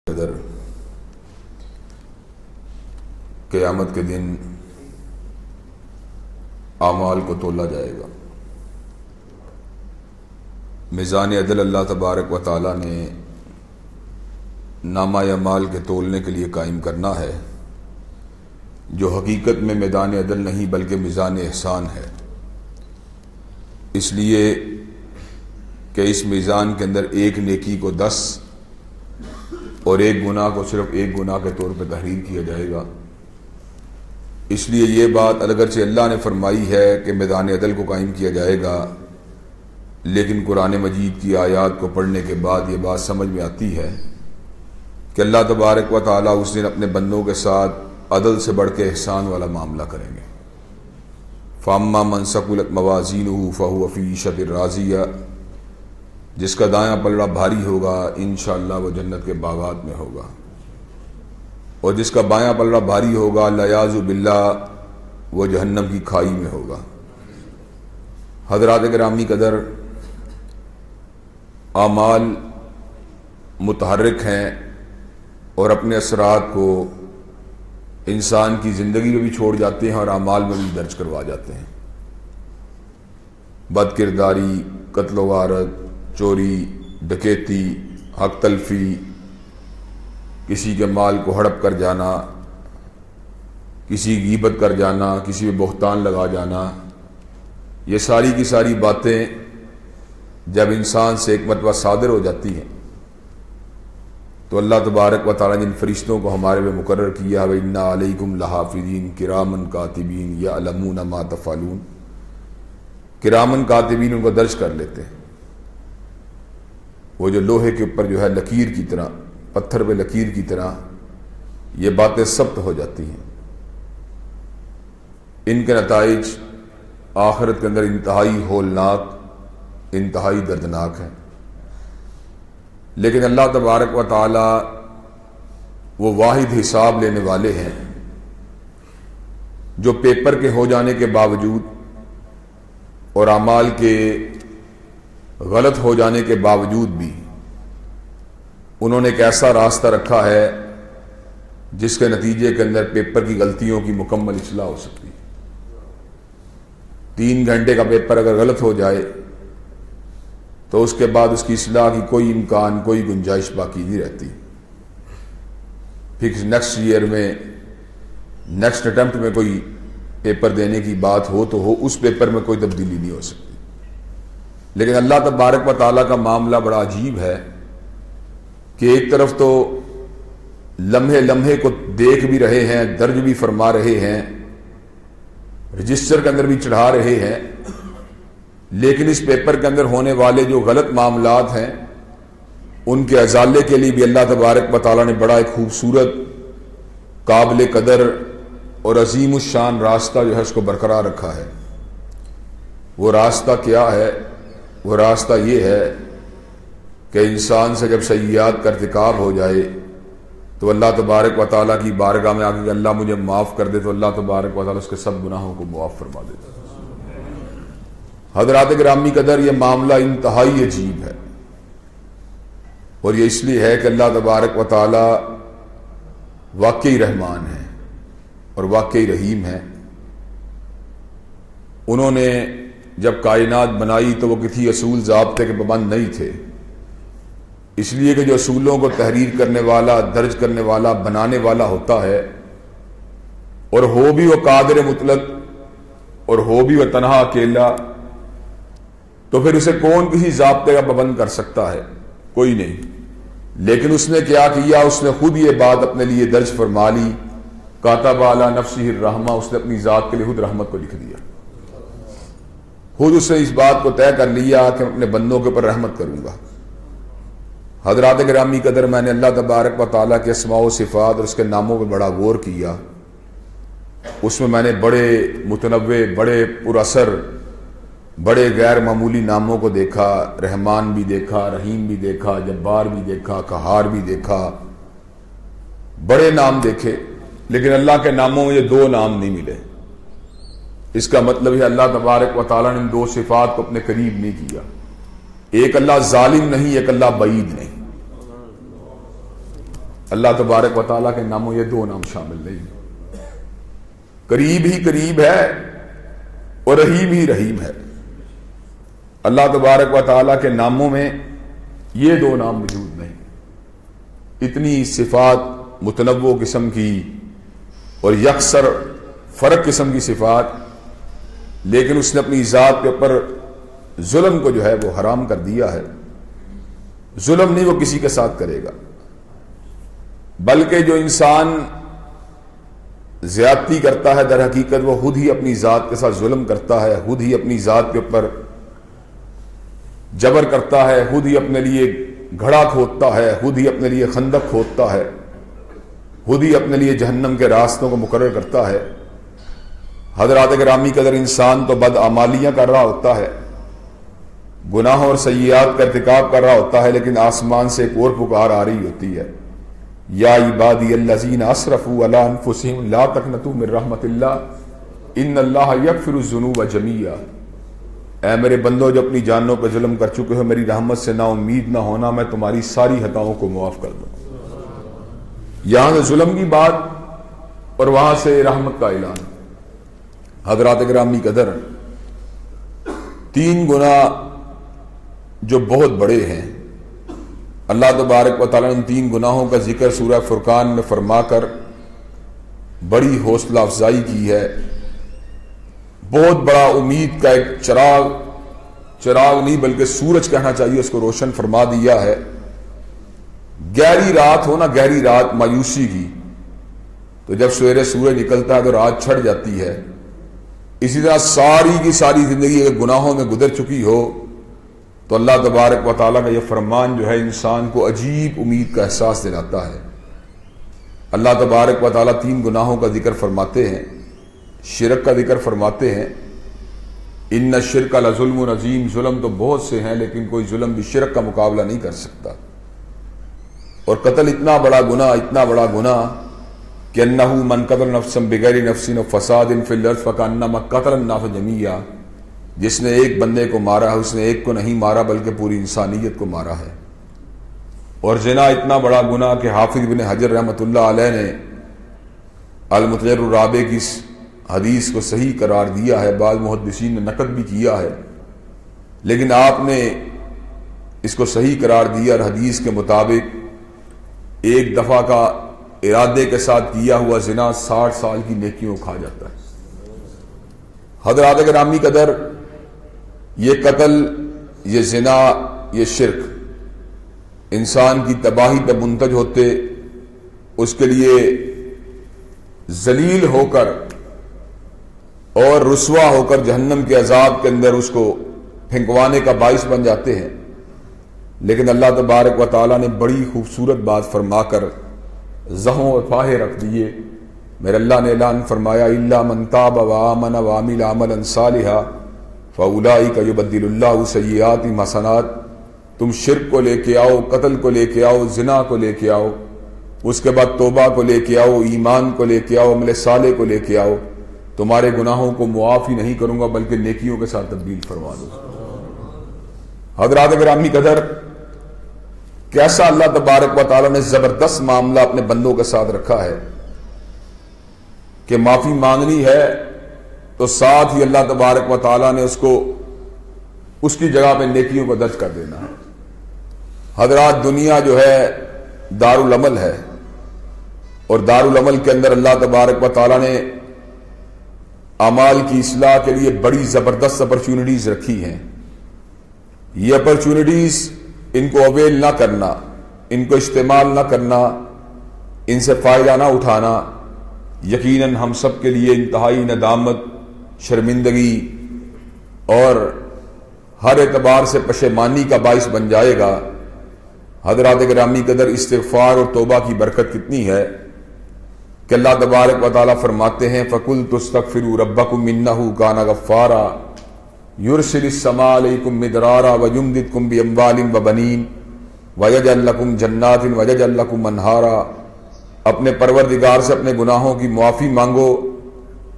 قدر قیامت کے دن اعمال کو تولا جائے گا۔ میزان عدل اللہ تبارک و تعالی نے نامہ اعمال کے تولنے کے لیے قائم کرنا ہے، جو حقیقت میں میدان عدل نہیں بلکہ میزان احسان ہے، اس لیے کہ اس میزان کے اندر ایک نیکی کو 10 اور ایک گناہ کو صرف ایک گناہ کے طور پہ تحریر کیا جائے گا۔ اس لیے یہ بات اگرچہ اللہ نے فرمائی ہے کہ میدان عدل کو قائم کیا جائے گا، لیکن قرآن مجید کی آیات کو پڑھنے کے بعد یہ بات سمجھ میں آتی ہے کہ اللہ تبارک و تعالیٰ اس دن اپنے بندوں کے ساتھ عدل سے بڑھ کے احسان والا معاملہ کریں گے۔ فَأَمَّا مَنْ ثَقُلَتْ مَوَازِينُهُ فَهُوَ فِي عِيشَةٍ رَاضِيَةٍ، جس کا دایاں پلڑا بھاری ہوگا انشاءاللہ وہ جنت کے باغات میں ہوگا، اور جس کا بایاں پلڑا بھاری ہوگا العیاذ باللہ وہ جہنم کی کھائی میں ہوگا۔ حضرات گرامی قدر، اعمال متحرک ہیں اور اپنے اثرات کو انسان کی زندگی میں بھی چھوڑ جاتے ہیں اور اعمال میں بھی درج کروا جاتے ہیں۔ بد کرداری، قتل و غارت، چوری، ڈکیتی، حق تلفی، کسی کے مال کو ہڑپ کر جانا، کسی کی غیبت کر جانا، کسی پہ بہتان لگا جانا، یہ ساری کی ساری باتیں جب انسان سے ایک مرتبہ صادر ہو جاتی ہیں تو اللہ تبارک و تعالیٰ نے ان فرشتوں کو ہمارے میں مقرر کیا وَإِنَّا عَلَيْكُمْ لَحَافِظِينَ كِرَامًا كَاتِبِينَ يَعْلَمُونَ مَا تَفْعَلُونَ۔ کرامن کاتبین ان کو درج کر لیتے ہیں، وہ جو لوہے کے اوپر جو ہے لکیر کی طرح، پتھر پہ لکیر کی طرح یہ باتیں ثبت ہو جاتی ہیں۔ ان کے نتائج آخرت کے اندر انتہائی ہولناک، انتہائی دردناک ہیں، لیکن اللہ تبارک و تعالی وہ واحد حساب لینے والے ہیں جو پیپر کے ہو جانے کے باوجود اور اعمال کے غلط ہو جانے کے باوجود بھی انہوں نے ایک ایسا راستہ رکھا ہے جس کے نتیجے کے اندر پیپر کی غلطیوں کی مکمل اصلاح ہو سکتی ہے۔ 3 گھنٹے کا پیپر اگر غلط ہو جائے تو اس کے بعد اس کی اصلاح کی کوئی امکان، کوئی گنجائش باقی نہیں رہتی۔ پھر نیکسٹ ایئر میں، نیکسٹ اٹمپٹ میں کوئی پیپر دینے کی بات ہو تو ہو، اس پیپر میں کوئی تبدیلی نہیں ہو سکتی۔ لیکن اللہ تبارک و تعالیٰ کا معاملہ بڑا عجیب ہے کہ ایک طرف تو لمحے لمحے کو دیکھ بھی رہے ہیں، درج بھی فرما رہے ہیں، رجسٹر کے اندر بھی چڑھا رہے ہیں، لیکن اس پیپر کے اندر ہونے والے جو غلط معاملات ہیں ان کے ازالے کے لیے بھی اللہ تبارک و تعالیٰ نے بڑا ایک خوبصورت، قابل قدر اور عظیم الشان راستہ جو ہے اس کو برقرار رکھا ہے۔ وہ راستہ کیا ہے؟ وہ راستہ یہ ہے کہ انسان سے جب سیئات کا ارتکاب ہو جائے تو اللہ تبارک و تعالیٰ کی بارگاہ میں آگے کہ اللہ مجھے معاف کر دے، تو اللہ تبارک و تعالیٰ اس کے سب گناہوں کو معاف فرما دیتا ہے۔ حضرات گرامی قدر، یہ معاملہ انتہائی عجیب ہے، اور یہ اس لیے ہے کہ اللہ تبارک و تعالیٰ واقعی رحمان ہے اور واقعی رحیم ہے۔ انہوں نے جب کائنات بنائی تو وہ کسی اصول ضابطے کے پابند نہیں تھے، اس لیے کہ جو اصولوں کو تحریر کرنے والا، درج کرنے والا، بنانے والا ہوتا ہے اور ہو بھی وہ قادر مطلق اور ہو بھی وہ تنہا اکیلا، تو پھر اسے کون کسی ضابطے کا پابند کر سکتا ہے؟ کوئی نہیں۔ لیکن اس نے کیا کیا؟ اس نے خود یہ بات اپنے لیے درج فرما لی، کاتب علی نفسہ الرحمہ، اس نے اپنی ذات کے لیے خود رحمت کو لکھ دیا، خود اس نے اس بات کو طے کر لیا کہ میں اپنے بندوں کے اوپر رحمت کروں گا۔ حضرات گرامی قدر، میں نے اللہ تبارک و تعالیٰ کے اسماء و صفات اور اس کے ناموں پہ بڑا غور کیا، اس میں نے بڑے متنوع، بڑے پر اثر، بڑے غیر معمولی ناموں کو دیکھا۔ رحمان بھی دیکھا، رحیم بھی دیکھا، جبار بھی دیکھا، قہار بھی دیکھا، بڑے نام دیکھے، لیکن اللہ کے ناموں میں یہ 2 نام نہیں ملے۔ اس کا مطلب ہے اللہ تبارک و تعالیٰ نے ان 2 صفات کو اپنے قریب نہیں کیا۔ ایک اللہ ظالم نہیں، ایک اللہ بعید نہیں۔ اللہ تبارک و تعالیٰ کے ناموں یہ دو نام شامل نہیں. قریب ہی قریب ہے اور رحیم ہی رحیم ہے. اللہ تبارک و تعالیٰ کے ناموں میں یہ دو نام موجود نہیں. اتنی صفات متنوع قسم کی اور یکسر فرق قسم کی صفات، لیکن اس نے اپنی ذات کے اوپر ظلم کو جو ہے وہ حرام کر دیا ہے. ظلم نہیں وہ کسی کے ساتھ کرے گا، بلکہ جو انسان زیادتی کرتا ہے در حقیقت وہ خود ہی اپنی ذات کے ساتھ ظلم کرتا ہے، خود ہی اپنی ذات کے اوپر جبر کرتا ہے، خود ہی اپنے لیے گھڑا کھودتا ہے، خود ہی اپنے لیے خندق کھودتا ہے، خود ہی اپنے لیے جہنم کے راستوں کو مقرر کرتا ہے. حضرات گرامی قدر، انسان تو بدعمالیاں کر رہا ہوتا ہے، گناہوں اور سیئات کا ارتکاب کر رہا ہوتا ہے، لیکن آسمان سے ایک اور پکار آ رہی ہوتی ہے، یا عبادی الذین اسرفوا علی انفسہم لا تقنطوا من رحمت اللہ ان اللہ یغفر الذنوب جمیعا. اے میرے بندو جو اپنی جانوں پہ ظلم کر چکے ہو، میری رحمت سے نا امید نہ ہونا، میں تمہاری ساری خطاؤں کو معاف کر دوں. یہاں سے ظلم کی بات اور وہاں سے رحمت کا اعلان. حضرات گرامی قدر، تین گناہ جو بہت بڑے ہیں، اللہ تبارک و تعالیٰ نے ان تین گناہوں کا ذکر سورہ فرقان میں فرما کر بڑی حوصلہ افزائی کی ہے. بہت بڑا امید کا ایک چراغ نہیں بلکہ سورج کہنا چاہیے، اس کو روشن فرما دیا ہے. گہری رات ہو نا، گہری رات مایوسی کی، تو جب سویرے سورج نکلتا ہے تو رات چھٹ جاتی ہے. اسی طرح ساری کی ساری زندگی اگر گناہوں میں گزر چکی ہو تو اللہ تبارک و تعالیٰ کا یہ فرمان جو ہے انسان کو عجیب امید کا احساس دلاتا ہے. اللہ تبارک و تعالیٰ تین گناہوں کا ذکر فرماتے ہیں، شرک کا ذکر فرماتے ہیں. ان الشرک لظلم عظیم، ظلم تو بہت سے ہیں لیکن کوئی ظلم بھی شرک کا مقابلہ نہیں کر سکتا. اور قتل اتنا بڑا گناہ کہ انہ من قتل نفسا بغیر نفس فساد فی الارض فکانما قتل الناس جمیعا. جس نے ایک بندے کو مارا ہے، اس نے ایک کو نہیں مارا بلکہ پوری انسانیت کو مارا ہے. اور زنا اتنا بڑا گناہ کہ حافظ ابن حجر رحمۃ اللہ علیہ نے المتجر الرابع کی اس حدیث کو صحیح قرار دیا ہے. بعض محدثین نے نقد بھی کیا ہے، لیکن آپ نے اس کو صحیح قرار دیا اور حدیث کے مطابق ایک دفعہ کا ارادے کے ساتھ کیا ہوا زنا 60 سال کی نیکیوں کھا جاتا ہے. حضرات گرامی قدر، یہ قتل، یہ زنا، یہ شرک انسان کی تباہی پہ منتج ہوتے، اس کے لیے ذلیل ہو کر اور رسوا ہو کر جہنم کے عذاب کے اندر اس کو پھینکوانے کا باعث بن جاتے ہیں. لیکن اللہ تبارک و تعالیٰ نے بڑی خوبصورت بات فرما کر زہوں اور فاہے رکھ دیے. میرے اللہ نے اعلان فرمایا الا من تاب وآمن وعمل عملا صالحا فاولئک یبدل اللہ سیئاتہم حسنات. تم شرک کو لے کے آؤ، قتل کو لے کے آؤ، زنا کو لے کے آؤ، اس کے بعد توبہ کو لے کے آؤ، ایمان کو لے کے آؤ، عمل صالح کو لے کے آؤ، تمہارے گناہوں کو معاف ہی نہیں کروں گا بلکہ نیکیوں کے ساتھ تبدیل فرما دوں. حضرات گرامی قدر، کیسا اللہ تبارک و تعالیٰ نے زبردست معاملہ اپنے بندوں کے ساتھ رکھا ہے کہ معافی مانگنی ہے تو ساتھ ہی اللہ تبارک و تعالیٰ نے اس کو اس کی جگہ پہ نیکیوں کو درج کر دینا ہے. حضرات، دنیا جو ہے دارالعمل ہے، اور دارالعمل کے اندر اللہ تبارک و تعالیٰ نے اعمال کی اصلاح کے لیے بڑی زبردست اپرچونٹیز رکھی ہیں. یہ اپرچونٹیز ان کو اویل نہ کرنا، ان کو استعمال نہ کرنا، ان سے فائدہ نہ اٹھانا یقیناً ہم سب کے لیے انتہائی ندامت، شرمندگی اور ہر اعتبار سے پشیمانی کا باعث بن جائے گا. حضرات گرامی قدر، استغفار اور توبہ کی برکت کتنی ہے کہ اللہ تبارک و تعالیٰ فرماتے ہیں فَقُلْتُ اسْتَغْفِرُوا رَبَّكُمْ إِنَّهُ كَانَ غَفَّارًا يُرْسِلِ السَّمَاءَ عَلَيْكُمْ مِدْرَارًا وَيُمْدِدْكُمْ بِأَمْوَالٍ وَبَنِينَ وَيَجْعَلْ لَكُمْ جَنَّاتٍ وَيَجْعَلْ لَكُمْ أَنْهَارًا. اپنے پروردگار سے اپنے گناہوں کی معافی مانگو،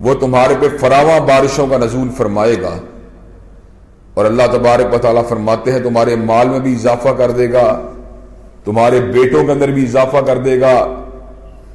وہ تمہارے پہ فراواں بارشوں کا نزول فرمائے گا. اور اللہ تبارک و تعالیٰ فرماتے ہیں تمہارے مال میں بھی اضافہ کر دے گا، تمہارے بیٹوں کے اندر بھی اضافہ کر دے گا،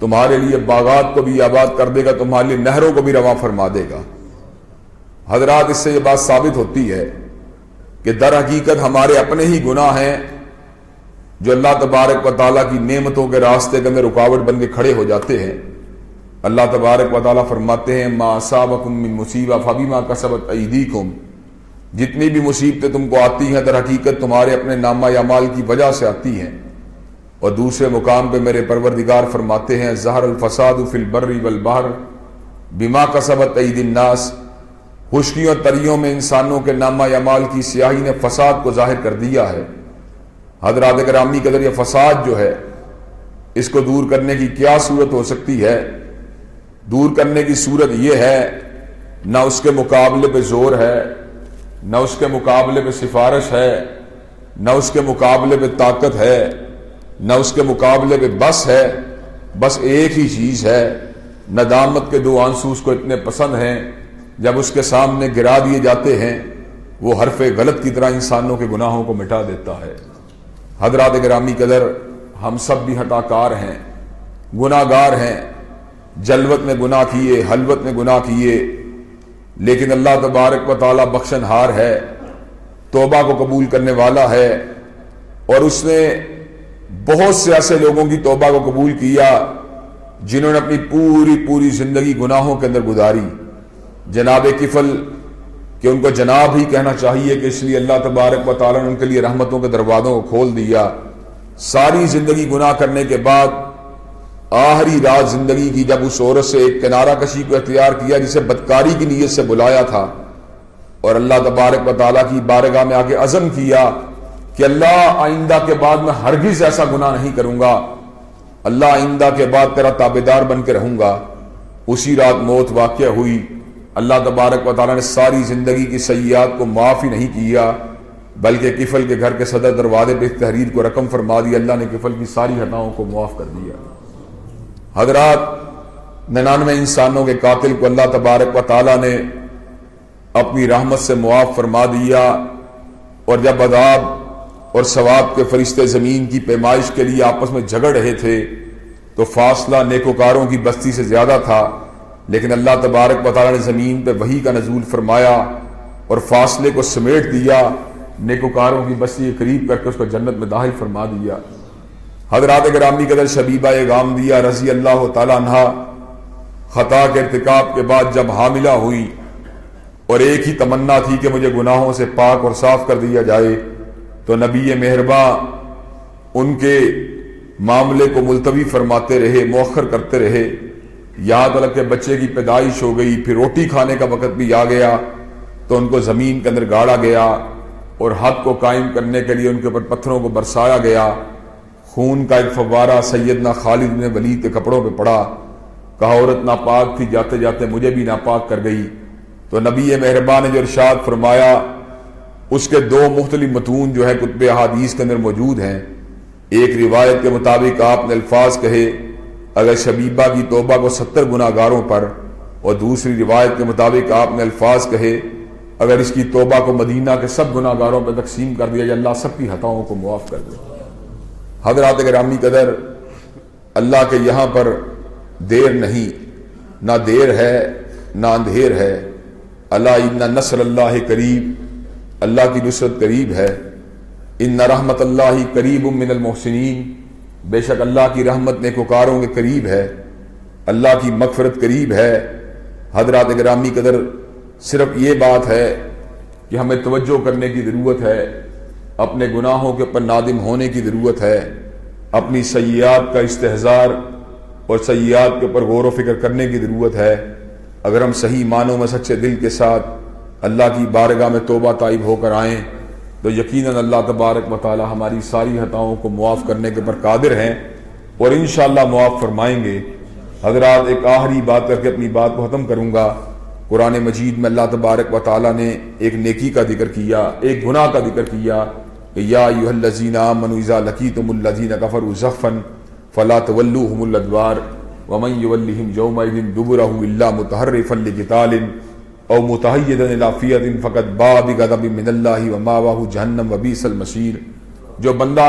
تمہارے لیے باغات کو بھی آباد کر دے گا، تمہارے لیے نہروں کو بھی رواں فرما دے گا۔ حضرات، اس سے یہ بات ثابت ہوتی ہے کہ در حقیقت ہمارے اپنے ہی گناہ ہیں جو اللہ تبارک و تعالیٰ کی نعمتوں کے راستے کے اندر رکاوٹ بن کے کھڑے ہو جاتے ہیں۔ اللہ تبارک و تعالیٰ فرماتے ہیں ما اصابکم من مصیبہ فبما کسبت ایدیکم، جتنی بھی مصیبتیں تم کو آتی ہیں در حقیقت تمہارے اپنے نامہ اعمال کی وجہ سے آتی ہیں۔ اور دوسرے مقام پہ میرے پروردگار فرماتے ہیں ظہر الفساد فی البر والبحر بما کسبت ایدی الناس، خشکیوں تریوں میں انسانوں کے نامہ اعمال کی سیاہی نے فساد کو ظاہر کر دیا ہے۔ حضرات گرامی قدر، یہ فساد جو ہے اس کو دور کرنے کی کیا صورت ہو سکتی ہے؟ دور کرنے کی صورت یہ ہے، نہ اس کے مقابلے پہ زور ہے، نہ اس کے مقابلے پہ سفارش ہے، نہ اس کے مقابلے پہ طاقت ہے، نہ اس کے مقابلے پہ بس ہے، بس ایک ہی چیز ہے، ندامت کے دو آنسو اس کو اتنے پسند ہیں، جب اس کے سامنے گرا دیے جاتے ہیں وہ حرف غلط کی طرح انسانوں کے گناہوں کو مٹا دیتا ہے۔ حضرات گرامی قدر، ہم سب بھی خطا کار ہیں، گناہ گار ہیں، جلوت میں گناہ کیے، حلوت میں گناہ کیے، لیکن اللہ تبارک و تعالیٰ بخشن ہار ہے، توبہ کو قبول کرنے والا ہے، اور اس نے بہت سے ایسے لوگوں کی توبہ کو قبول کیا جنہوں نے اپنی پوری زندگی گناہوں کے اندر گزاری۔ جناب کفل کہ ان کو جناب ہی کہنا چاہیے کہ اس لیے اللہ تبارک و تعالیٰ نے ان کے لیے رحمتوں کے دروازوں کو کھول دیا۔ ساری زندگی گناہ کرنے کے بعد آخری رات زندگی کی جب اس عورت سے ایک کنارہ کشی کو اختیار کیا جسے بدکاری کی نیت سے بلایا تھا، اور اللہ تبارک و تعالیٰ کی بارگاہ میں آ کے عزم کیا کہ اللہ آئندہ کے بعد میں ہرگز ایسا گناہ نہیں کروں گا، اللہ آئندہ کے بعد تیرا تابعدار بن کے رہوں گا، اسی رات موت واقع ہوئی۔ اللہ تبارک و تعالیٰ نے ساری زندگی کی سیئات کو معاف ہی نہیں کیا بلکہ کفل کے گھر کے صدر دروازے پہ اس تحریر کو رقم فرما دی، اللہ نے کفل کی ساری خطاؤں کو معاف کر دیا۔ حضرات، 99 انسانوں کے قاتل کو اللہ تبارک و تعالیٰ نے اپنی رحمت سے معاف فرما دیا، اور جب عذاب اور ثواب کے فرشتے زمین کی پیمائش کے لیے آپس میں جھگڑ رہے تھے تو فاصلہ نیکوکاروں کی بستی سے زیادہ تھا، لیکن اللہ تبارک و تعالیٰ نے زمین پہ وحی کا نزول فرمایا اور فاصلے کو سمیٹ دیا، نیکوکاروں کی بستی کے قریب کر کے اس کو جنت میں داخل فرما دیا۔ حضرات گرامی قدر، شبیبہ غامدیہ رضی اللہ تعالیٰ عنہا خطا کے ارتکاب کے بعد جب حاملہ ہوئی اور ایک ہی تمنا تھی کہ مجھے گناہوں سے پاک اور صاف کر دیا جائے، تو نبی مہرباں ان کے معاملے کو ملتوی فرماتے رہے، مؤخر کرتے رہے، یہاں تک کہ بچے کی پیدائش ہو گئی، پھر روٹی کھانے کا وقت بھی آ گیا تو ان کو زمین کے اندر گاڑا گیا اور حد کو قائم کرنے کے لیے ان کے اوپر پتھروں کو برسایا گیا۔ خون کا ایک فوارہ سیدنا خالد بن ولید کے کپڑوں پہ پڑا، کہا عورت ناپاک تھی، جاتے جاتے مجھے بھی ناپاک کر گئی۔ تو نبی مہربان نے جو ارشاد فرمایا اس کے دو مختلف متون جو ہے کتب احادیث کے اندر موجود ہیں۔ ایک روایت کے مطابق آپ نے الفاظ کہے اگر شبیبہ کی توبہ کو 70 گناہ گاروں پر، اور دوسری روایت کے مطابق آپ نے الفاظ کہے اگر اس کی توبہ کو مدینہ کے سب گناہ گاروں پر تقسیم کر دیا جائے اللہ سب کی خطاؤں کو معاف کر دے۔ حضرات گرامی قدر، اللہ کے یہاں پر دیر نہیں، نہ دیر ہے نہ اندھیر ہے۔ اللہ ان نصر اللہ قریب، اللہ کی نصرت قریب ہے۔ ان رحمت اللہ قریب من المحسنین، بے شک اللہ کی رحمت نیکوکاروں کے قریب ہے، اللہ کی مغفرت قریب ہے۔ حضرات گرامی قدر، صرف یہ بات ہے کہ ہمیں توجہ کرنے کی ضرورت ہے، اپنے گناہوں کے اوپر نادم ہونے کی ضرورت ہے، اپنی سیئات کا استحضار اور سیئات کے اوپر غور و فکر کرنے کی ضرورت ہے۔ اگر ہم صحیح معنوں میں سچے دل کے ساتھ اللہ کی بارگاہ میں توبہ طائب ہو کر آئیں تو یقیناً اللہ تبارک و تعالی ہماری ساری خطاؤں کو معاف کرنے کے پر قادر ہیں اور انشاءاللہ معاف فرمائیں گے۔ حضرات، ایک آخری بات کر کے اپنی بات کو ختم کروں گا۔ قرآن مجید میں اللہ تبارک و تعالی نے ایک نیکی کا ذکر کیا، ایک گناہ کا ذکر کیا کہ یا ایھا الذین آمنوا اذا لقیتم الذین کفروا زحفا فلا تولوهم الادبار ومن یولہم یومئذ دبرہ الا متحرفا لقتال او متحیزا الی فئۃ فقد باء بغضب من اللہ ومأواہ جہنم وبئس المصیر۔ جو بندہ